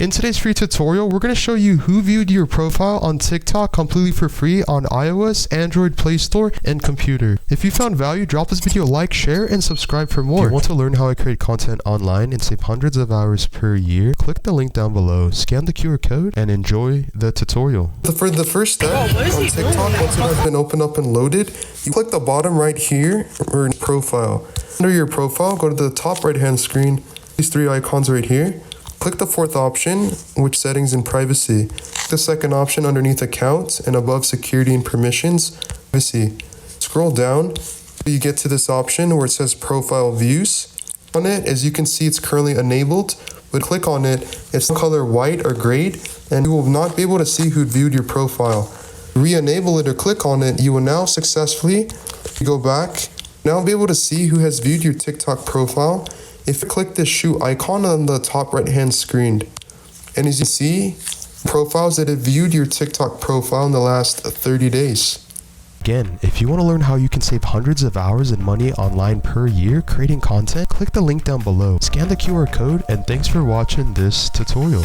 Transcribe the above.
In today's free tutorial, we're going to show you who viewed your profile on TikTok completely for free on iOS, Android Play Store, and computer. If you found value, drop this video a like, share, and subscribe for more. If you want to learn how I create content online and save hundreds of hours per year, click the link down below, scan the QR code, and enjoy the tutorial. For the first step on TikTok, once it has been opened up and loaded, you click the bottom right here or profile. Under your profile, go to the top right hand screen, these three icons right here. Click the fourth option, which settings and privacy. Click the second option underneath accounts and above security and permissions, privacy. Scroll down, you get to this option where it says profile views. On it, as you can see, it's currently enabled, but click on it, it's color white or gray, and you will not be able to see who viewed your profile. Re-enable it or click on it, you will now successfully go back, now be able to see who has viewed your TikTok profile. If you click this shoe icon on the top right hand screen, and as you see, profiles that have viewed your TikTok profile in the last 30 days. Again, if you want to learn how you can save hundreds of hours and money online per year creating content, click the link down below, scan the QR code, and thanks for watching this tutorial.